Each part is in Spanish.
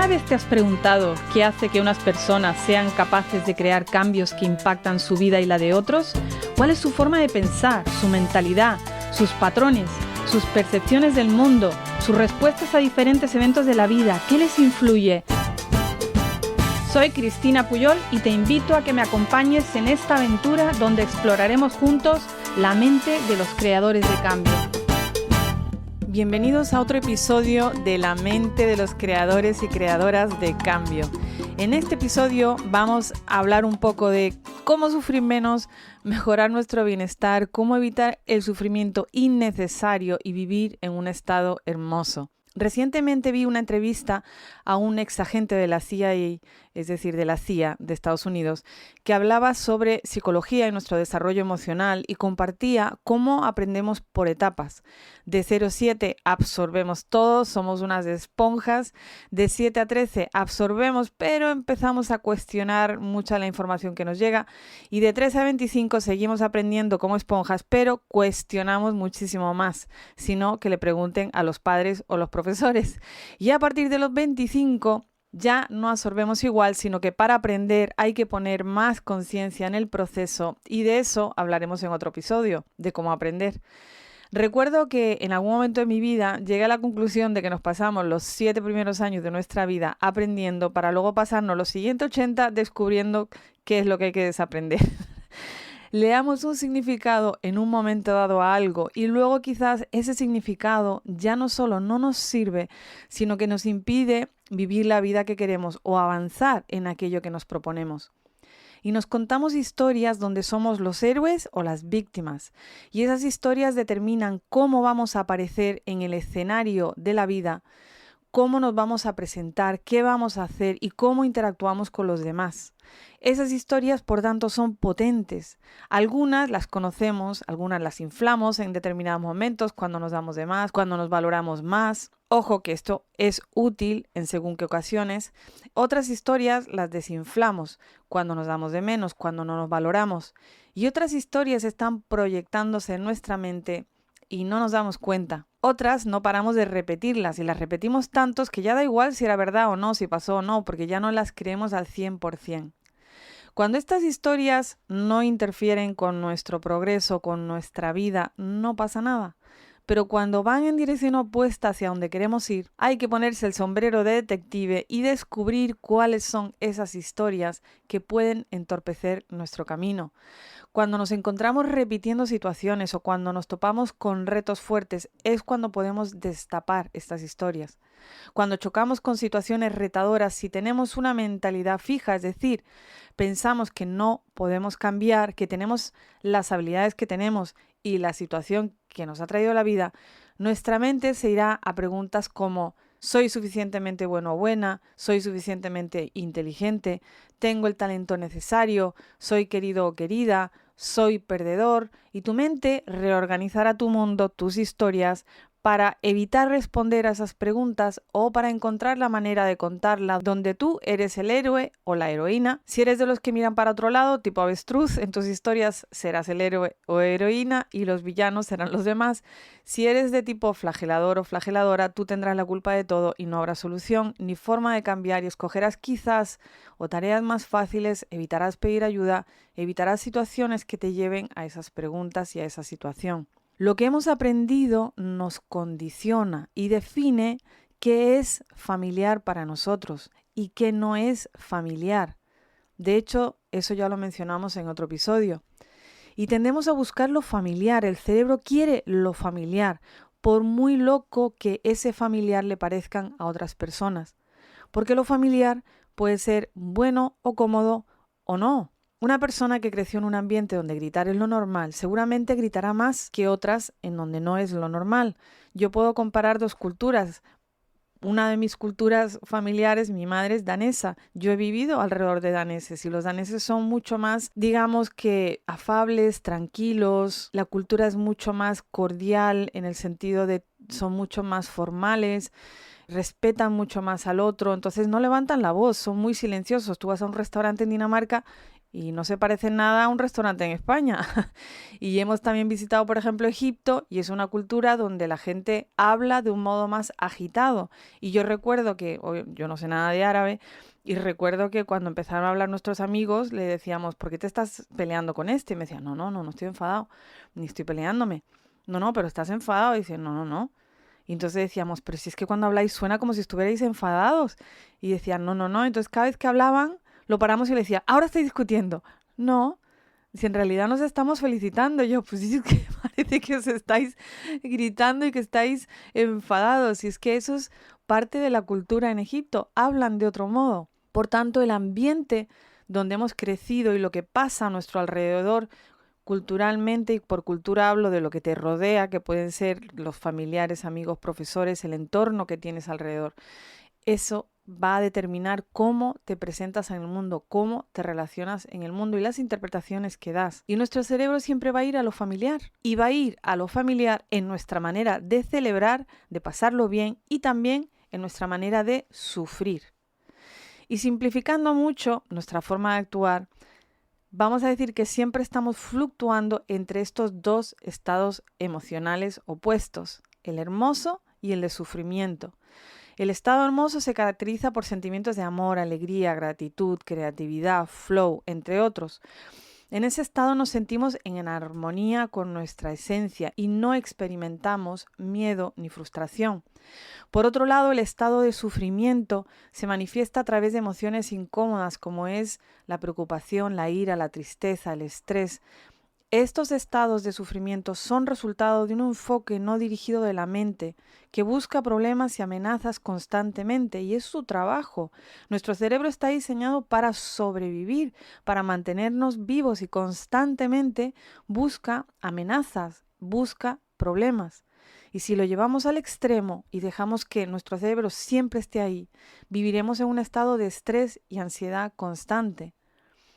vez te has preguntado qué hace que unas personas sean capaces de crear cambios que impactan su vida y la de otros? ¿Cuál es su forma de pensar, su mentalidad, sus patrones, sus percepciones del mundo, sus respuestas a diferentes eventos de la vida? ¿Qué les influye? Soy Cristina Puyol y te invito a que me acompañes en esta aventura donde exploraremos juntos la mente de los creadores de cambio. Bienvenidos a otro episodio de La mente de los creadores y creadoras de cambio. En este episodio vamos a hablar un poco de cómo sufrir menos, mejorar nuestro bienestar, cómo evitar el sufrimiento innecesario y vivir en un estado hermoso. Recientemente vi una entrevista a un ex agente de la CIA, es decir, de la CIA de Estados Unidos, que hablaba sobre psicología y nuestro desarrollo emocional y compartía cómo aprendemos por etapas. De 0 a 7 absorbemos todo, somos unas esponjas. De 7 a 13 absorbemos, pero empezamos a cuestionar mucha la información que nos llega. Y de 13 a 25 seguimos aprendiendo como esponjas, pero cuestionamos muchísimo más, sino que le pregunten a los padres o los profesores. Y a partir de los 25 ya no absorbemos igual, sino que para aprender hay que poner más conciencia en el proceso, y de eso hablaremos en otro episodio, de cómo aprender. Recuerdo que en algún momento de mi vida llegué a la conclusión de que nos pasamos los 7 primeros años de nuestra vida aprendiendo para luego pasarnos los siguientes 80 descubriendo qué es lo que hay que desaprender. Le damos un significado en un momento dado a algo y luego quizás ese significado ya no solo no nos sirve, sino que nos impide vivir la vida que queremos o avanzar en aquello que nos proponemos. Y nos contamos historias donde somos los héroes o las víctimas. Y esas historias determinan cómo vamos a aparecer en el escenario de la vida, cómo nos vamos a presentar, qué vamos a hacer y cómo interactuamos con los demás. Esas historias, por tanto, son potentes. Algunas las conocemos, algunas las inflamos en determinados momentos, cuando nos damos de más, cuando nos valoramos más. Ojo que esto es útil en según qué ocasiones. Otras historias las desinflamos, cuando nos damos de menos, cuando no nos valoramos. Y otras historias están proyectándose en nuestra mente y no nos damos cuenta. Otras no paramos de repetirlas y las repetimos tantos que ya da igual si era verdad o no, si pasó o no, porque ya no las creemos al 100%. Cuando estas historias no interfieren con nuestro progreso, con nuestra vida, no pasa nada. Pero cuando van en dirección opuesta hacia donde queremos ir, hay que ponerse el sombrero de detective y descubrir cuáles son esas historias que pueden entorpecer nuestro camino. Cuando nos encontramos repitiendo situaciones o cuando nos topamos con retos fuertes es cuando podemos destapar estas historias. Cuando chocamos con situaciones retadoras, si tenemos una mentalidad fija, es decir, pensamos que no podemos cambiar, que tenemos las habilidades que tenemos y la situación que nos ha traído la vida, nuestra mente se irá a preguntas como: ¿soy suficientemente bueno o buena? ¿Soy suficientemente inteligente? ¿Tengo el talento necesario? ¿Soy querido o querida? ¿Soy perdedor? Y tu mente reorganizará tu mundo, tus historias, para evitar responder a esas preguntas o para encontrar la manera de contarla donde tú eres el héroe o la heroína. Si eres de los que miran para otro lado, tipo avestruz, en tus historias serás el héroe o heroína y los villanos serán los demás. Si eres de tipo flagelador o flageladora, tú tendrás la culpa de todo y no habrá solución ni forma de cambiar y escogerás quizás o tareas más fáciles, evitarás pedir ayuda, evitarás situaciones que te lleven a esas preguntas y a esa situación. Lo que hemos aprendido nos condiciona y define qué es familiar para nosotros y qué no es familiar. De hecho, eso ya lo mencionamos en otro episodio. Y tendemos a buscar lo familiar. El cerebro quiere lo familiar, por muy loco que ese familiar le parezcan a otras personas. Porque lo familiar puede ser bueno o cómodo o no. Una persona que creció en un ambiente donde gritar es lo normal, seguramente gritará más que otras en donde no es lo normal. Yo puedo comparar dos culturas. Una de mis culturas familiares, mi madre es danesa. Yo he vivido alrededor de daneses y los daneses son mucho más, digamos que afables, tranquilos. La cultura es mucho más cordial en el sentido de son mucho más formales. Respetan mucho más al otro, entonces no levantan la voz, son muy silenciosos. Tú vas a un restaurante en Dinamarca y no se parece nada a un restaurante en España. Y hemos también visitado, por ejemplo, Egipto, y es una cultura donde la gente habla de un modo más agitado. Y yo recuerdo que, yo no sé nada de árabe, y recuerdo que cuando empezaron a hablar nuestros amigos, le decíamos, ¿por qué te estás peleando con este? Y me decían, no estoy enfadado, ni estoy peleándome. No, pero estás enfadado. Y dice, no. Y entonces decíamos, pero si es que cuando habláis suena como si estuvierais enfadados. Y decían, no. Entonces cada vez que hablaban, lo paramos y le decía, ahora estáis discutiendo. No, si en realidad nos estamos felicitando. Yo, pues sí, es que parece que os estáis gritando y que estáis enfadados. Y es que eso es parte de la cultura en Egipto. Hablan de otro modo. Por tanto, el ambiente donde hemos crecido y lo que pasa a nuestro alrededor culturalmente, y por cultura hablo de lo que te rodea, que pueden ser los familiares, amigos, profesores, el entorno que tienes alrededor. Eso va a determinar cómo te presentas en el mundo, cómo te relacionas en el mundo y las interpretaciones que das. Y nuestro cerebro siempre va a ir a lo familiar. Y va a ir a lo familiar en nuestra manera de celebrar, de pasarlo bien y también en nuestra manera de sufrir. Y simplificando mucho nuestra forma de actuar, vamos a decir que siempre estamos fluctuando entre estos dos estados emocionales opuestos, el hermoso y el de sufrimiento. El estado hermoso se caracteriza por sentimientos de amor, alegría, gratitud, creatividad, flow, entre otros. En ese estado nos sentimos en armonía con nuestra esencia y no experimentamos miedo ni frustración. Por otro lado, el estado de sufrimiento se manifiesta a través de emociones incómodas como es la preocupación, la ira, la tristeza, el estrés. Estos estados de sufrimiento son resultado de un enfoque no dirigido de la mente, que busca problemas y amenazas constantemente, y es su trabajo. Nuestro cerebro está diseñado para sobrevivir, para mantenernos vivos, y constantemente busca amenazas, busca problemas. Y si lo llevamos al extremo y dejamos que nuestro cerebro siempre esté ahí, viviremos en un estado de estrés y ansiedad constante.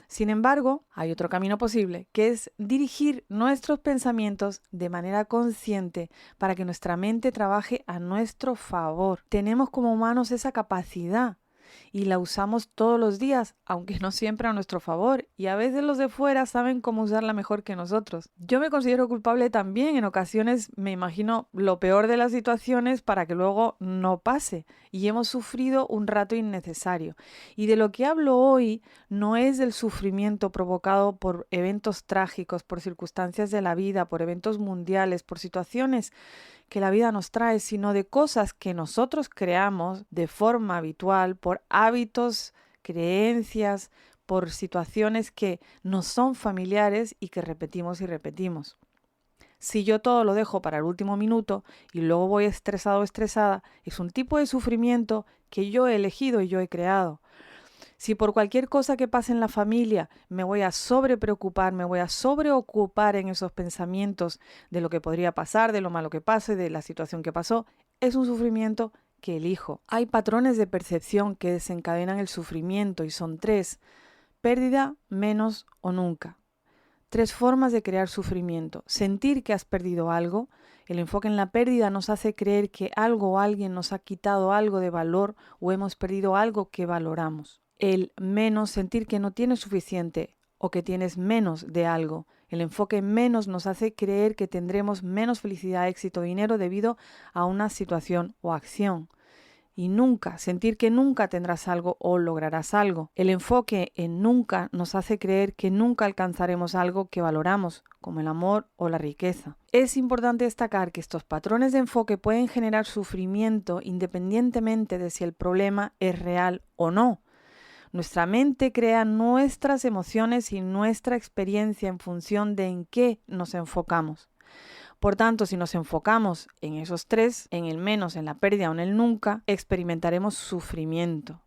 Sin embargo, hay otro camino posible, que es dirigir nuestros pensamientos de manera consciente para que nuestra mente trabaje a nuestro favor. Tenemos como humanos esa capacidad y la usamos todos los días, aunque no siempre a nuestro favor, y a veces los de fuera saben cómo usarla mejor que nosotros. Yo me considero culpable también, en ocasiones me imagino lo peor de las situaciones para que luego no pase, y hemos sufrido un rato innecesario. Y de lo que hablo hoy no es del sufrimiento provocado por eventos trágicos, por circunstancias de la vida, por eventos mundiales, por situaciones que la vida nos trae, sino de cosas que nosotros creamos de forma habitual, por hábitos, creencias, por situaciones que nos son familiares y que repetimos y repetimos. Si yo todo lo dejo para el último minuto y luego voy estresado o estresada, es un tipo de sufrimiento que yo he elegido y yo he creado. Si por cualquier cosa que pase en la familia me voy a sobrepreocupar, me voy a sobreocupar en esos pensamientos de lo que podría pasar, de lo malo que pase, de la situación que pasó, es un sufrimiento que elijo. Hay patrones de percepción que desencadenan el sufrimiento y son 3: pérdida, menos o nunca. 3 formas de crear sufrimiento. Sentir que has perdido algo. El enfoque en la pérdida nos hace creer que algo o alguien nos ha quitado algo de valor o hemos perdido algo que valoramos. El menos, sentir que no tienes suficiente o que tienes menos de algo. El enfoque en menos nos hace creer que tendremos menos felicidad, éxito, dinero debido a una situación o acción. Y nunca, sentir que nunca tendrás algo o lograrás algo. El enfoque en nunca nos hace creer que nunca alcanzaremos algo que valoramos, como el amor o la riqueza. Es importante destacar que estos patrones de enfoque pueden generar sufrimiento independientemente de si el problema es real o no. Nuestra mente crea nuestras emociones y nuestra experiencia en función de en qué nos enfocamos. Por tanto, si nos enfocamos en esos 3, en el menos, en la pérdida o en el nunca, experimentaremos sufrimiento.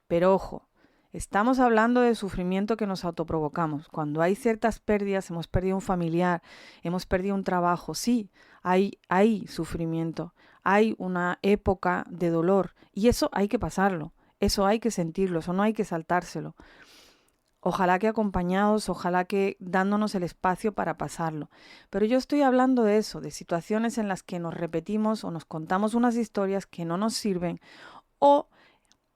Pero ojo, estamos hablando de sufrimiento que nos autoprovocamos. Cuando hay ciertas pérdidas, hemos perdido un familiar, hemos perdido un trabajo, sí, hay sufrimiento, hay una época de dolor y eso hay que pasarlo. Eso hay que sentirlo, eso no hay que saltárselo. Ojalá que acompañados, ojalá que dándonos el espacio para pasarlo. Pero yo estoy hablando de eso, de situaciones en las que nos repetimos o nos contamos unas historias que no nos sirven o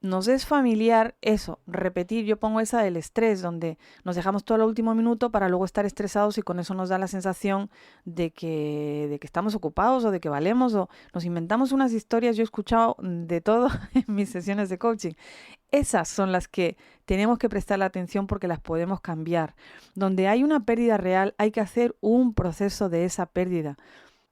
nos es familiar eso, repetir. Yo pongo esa del estrés, donde nos dejamos todo al último minuto para luego estar estresados y con eso nos da la sensación de que estamos ocupados o de que valemos o nos inventamos unas historias. Yo he escuchado de todo en mis sesiones de coaching. Esas son las que tenemos que prestar la atención porque las podemos cambiar. Donde hay una pérdida real, hay que hacer un proceso de esa pérdida,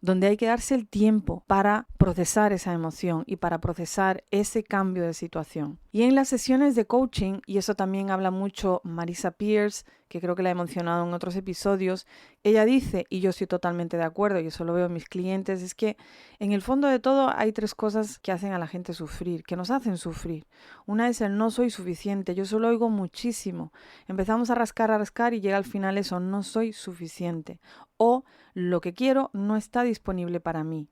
donde hay que darse el tiempo para procesar esa emoción y para procesar ese cambio de situación. Y en las sesiones de coaching, y eso también habla mucho Marisa Peers, que creo que la he mencionado en otros episodios, ella dice, y yo estoy totalmente de acuerdo, y eso lo veo en mis clientes, es que en el fondo de todo hay 3 cosas que hacen a la gente sufrir, que nos hacen sufrir. Una es el no soy suficiente, yo eso lo oigo muchísimo. Empezamos a rascar y llega al final eso, no soy suficiente. O lo que quiero no está disponible para mí.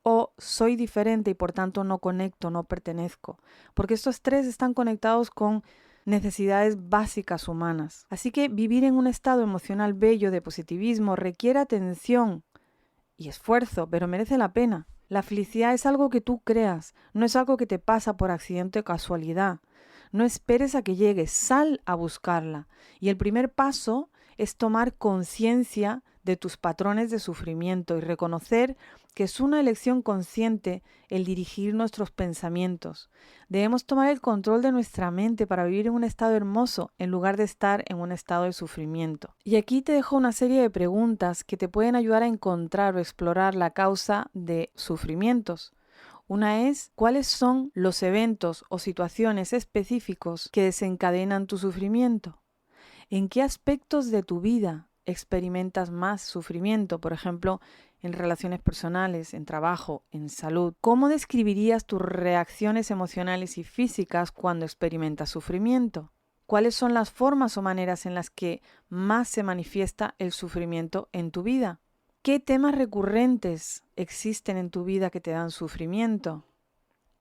O soy diferente y por tanto no conecto, no pertenezco. Porque estos 3 están conectados con necesidades básicas humanas. Así que vivir en un estado emocional bello de positivismo requiere atención y esfuerzo, pero merece la pena. La felicidad es algo que tú creas, no es algo que te pasa por accidente o casualidad. No esperes a que llegue, sal a buscarla. Y el primer paso es tomar conciencia de tus patrones de sufrimiento y reconocer que es una elección consciente el dirigir nuestros pensamientos. Debemos tomar el control de nuestra mente para vivir en un estado hermoso en lugar de estar en un estado de sufrimiento. Y aquí te dejo una serie de preguntas que te pueden ayudar a encontrar o explorar la causa de sufrimientos. Una es, ¿cuáles son los eventos o situaciones específicos que desencadenan tu sufrimiento? ¿En qué aspectos de tu vida experimentas más sufrimiento? Por ejemplo, en relaciones personales, en trabajo, en salud. ¿Cómo describirías tus reacciones emocionales y físicas cuando experimentas sufrimiento? ¿Cuáles son las formas o maneras en las que más se manifiesta el sufrimiento en tu vida? ¿Qué temas recurrentes existen en tu vida que te dan sufrimiento?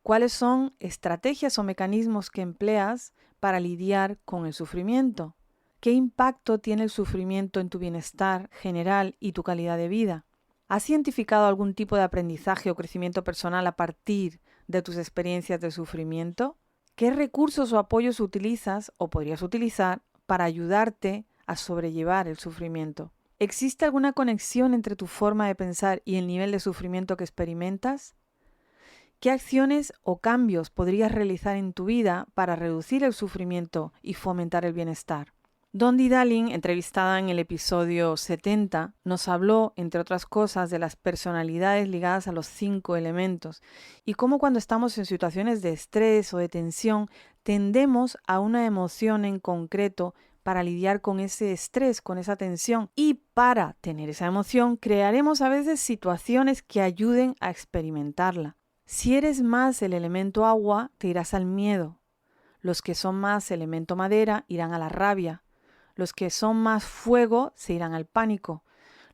¿Cuáles son estrategias o mecanismos que empleas para lidiar con el sufrimiento? ¿Qué impacto tiene el sufrimiento en tu bienestar general y tu calidad de vida? ¿Has identificado algún tipo de aprendizaje o crecimiento personal a partir de tus experiencias de sufrimiento? ¿Qué recursos o apoyos utilizas o podrías utilizar para ayudarte a sobrellevar el sufrimiento? ¿Existe alguna conexión entre tu forma de pensar y el nivel de sufrimiento que experimentas? ¿Qué acciones o cambios podrías realizar en tu vida para reducir el sufrimiento y fomentar el bienestar? Dondi Darling, entrevistada en el episodio 70, nos habló, entre otras cosas, de las personalidades ligadas a los 5 elementos y cómo cuando estamos en situaciones de estrés o de tensión tendemos a una emoción en concreto para lidiar con ese estrés, con esa tensión, y para tener esa emoción crearemos a veces situaciones que ayuden a experimentarla. Si eres más el elemento agua, te irás al miedo. Los que son más elemento madera irán a la rabia. Los que son más fuego se irán al pánico.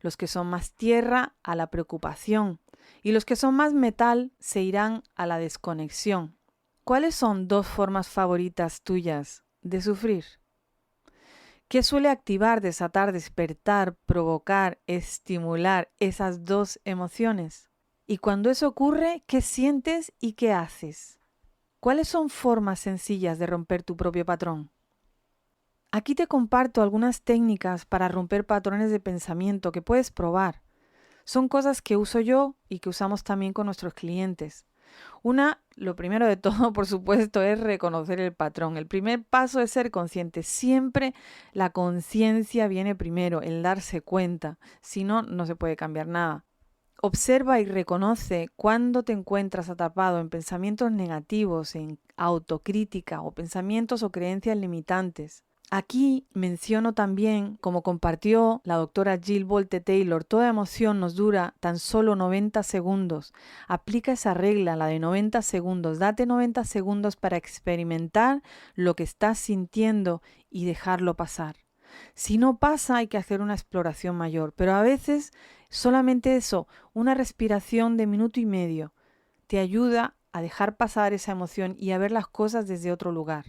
Los que son más tierra a la preocupación. Y los que son más metal se irán a la desconexión. ¿Cuáles son 2 formas favoritas tuyas de sufrir? ¿Qué suele activar, desatar, despertar, provocar, estimular esas 2 emociones? Y cuando eso ocurre, ¿qué sientes y qué haces? ¿Cuáles son formas sencillas de romper tu propio patrón? Aquí te comparto algunas técnicas para romper patrones de pensamiento que puedes probar. Son cosas que uso yo y que usamos también con nuestros clientes. Lo primero de todo, por supuesto, es reconocer el patrón. El primer paso es ser consciente. Siempre la conciencia viene primero, el darse cuenta. Si no, no se puede cambiar nada. Observa y reconoce cuando te encuentras atrapado en pensamientos negativos, en autocrítica o pensamientos o creencias limitantes. Aquí menciono también, como compartió la doctora Jill Bolte Taylor, toda emoción nos dura tan solo 90 segundos. Aplica esa regla, la de 90 segundos. Date 90 segundos para experimentar lo que estás sintiendo y dejarlo pasar. Si no pasa, hay que hacer una exploración mayor, pero a veces solamente eso, una respiración de 1,5 minutos, te ayuda a dejar pasar esa emoción y a ver las cosas desde otro lugar.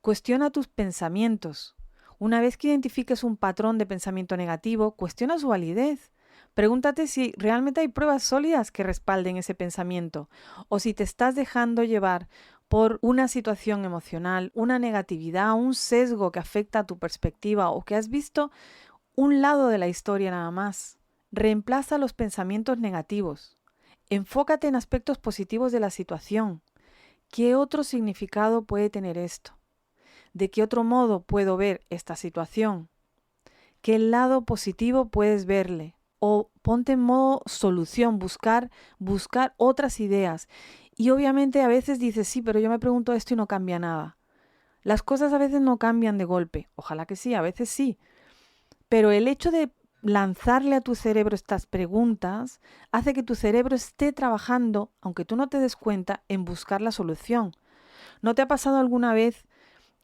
Cuestiona tus pensamientos. Una vez que identifiques un patrón de pensamiento negativo, cuestiona su validez. Pregúntate si realmente hay pruebas sólidas que respalden ese pensamiento o si te estás dejando llevar por una situación emocional, una negatividad, un sesgo que afecta a tu perspectiva o que has visto un lado de la historia nada más, reemplaza los pensamientos negativos. Enfócate en aspectos positivos de la situación. ¿Qué otro significado puede tener esto? ¿De qué otro modo puedo ver esta situación? ¿Qué lado positivo puedes verle? O ponte en modo solución, buscar otras ideas. Y obviamente a veces dices, sí, pero yo me pregunto esto y no cambia nada. Las cosas a veces no cambian de golpe. Ojalá que sí, a veces sí. Pero el hecho de lanzarle a tu cerebro estas preguntas hace que tu cerebro esté trabajando, aunque tú no te des cuenta, en buscar la solución. ¿No te ha pasado alguna vez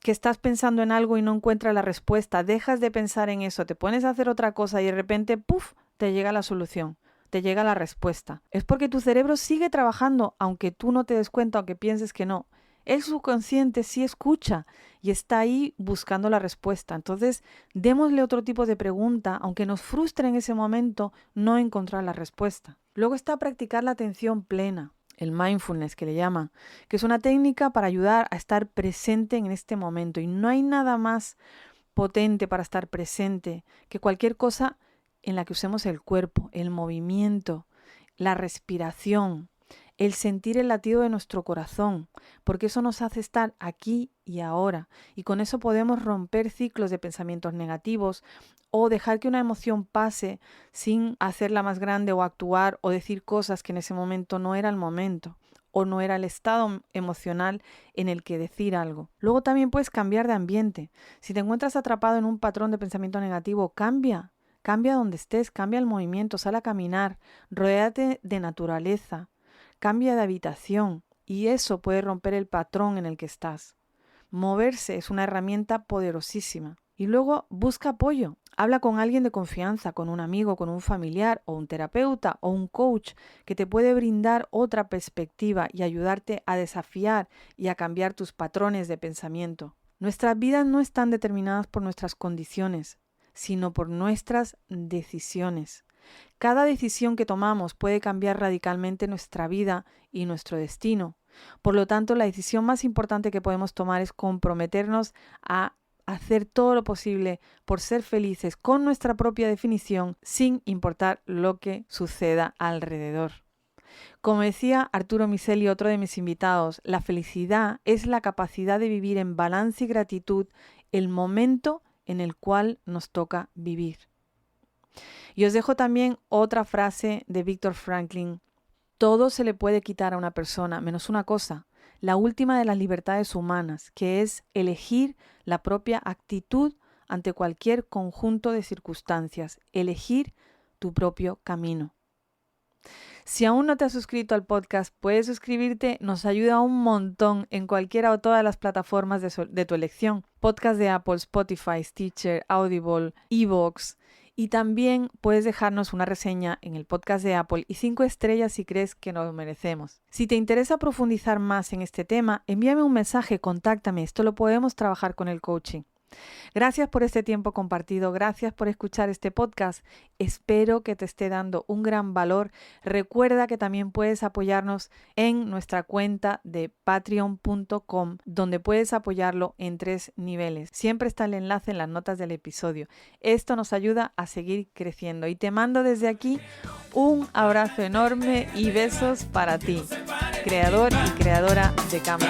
que estás pensando en algo y no encuentras la respuesta? Dejas de pensar en eso, te pones a hacer otra cosa y de repente, ¡puf!, te llega la solución, te llega la respuesta. Es porque tu cerebro sigue trabajando, aunque tú no te des cuenta, aunque pienses que no. El subconsciente sí escucha y está ahí buscando la respuesta. Entonces, démosle otro tipo de pregunta, aunque nos frustre en ese momento no encontrar la respuesta. Luego está practicar la atención plena, el mindfulness que le llaman, que es una técnica para ayudar a estar presente en este momento. Y no hay nada más potente para estar presente que cualquier cosa en la que usemos el cuerpo, el movimiento, la respiración, el sentir el latido de nuestro corazón, porque eso nos hace estar aquí y ahora. Y con eso podemos romper ciclos de pensamientos negativos o dejar que una emoción pase sin hacerla más grande o actuar o decir cosas que en ese momento no era el momento o no era el estado emocional en el que decir algo. Luego también puedes cambiar de ambiente. Si te encuentras atrapado en un patrón de pensamiento negativo, cambia donde estés, cambia el movimiento, sal a caminar, rodéate de naturaleza, cambia de habitación y eso puede romper el patrón en el que estás. Moverse es una herramienta poderosísima. Y luego busca apoyo. Habla con alguien de confianza, con un amigo, con un familiar o un terapeuta o un coach que te puede brindar otra perspectiva y ayudarte a desafiar y a cambiar tus patrones de pensamiento. Nuestras vidas no están determinadas por nuestras condiciones, sino por nuestras decisiones. Cada decisión que tomamos puede cambiar radicalmente nuestra vida y nuestro destino. Por lo tanto, la decisión más importante que podemos tomar es comprometernos a hacer todo lo posible por ser felices con nuestra propia definición, sin importar lo que suceda alrededor. Como decía Arturo Miseli, otro de mis invitados, la felicidad es la capacidad de vivir en balance y gratitud el momento en el cual nos toca vivir. Y os dejo también otra frase de Viktor Franklin. Todo se le puede quitar a una persona, menos una cosa, la última de las libertades humanas, que es elegir la propia actitud ante cualquier conjunto de circunstancias, elegir tu propio camino. Si aún no te has suscrito al podcast, puedes suscribirte, nos ayuda un montón en cualquiera o todas las plataformas de tu elección. Podcast de Apple, Spotify, Stitcher, Audible, iVoox. Y también puedes dejarnos una reseña en el podcast de Apple y 5 estrellas si crees que nos lo merecemos. Si te interesa profundizar más en este tema, envíame un mensaje, contáctame, esto lo podemos trabajar con el coaching. Gracias por este tiempo compartido, gracias por escuchar este podcast. Espero que te esté dando un gran valor. Recuerda que también puedes apoyarnos en nuestra cuenta de patreon.com, donde puedes apoyarlo en 3 niveles. Siempre está el enlace en las notas del episodio. Esto nos ayuda a seguir creciendo y te mando desde aquí un abrazo enorme y besos para ti, creador y creadora de cambio.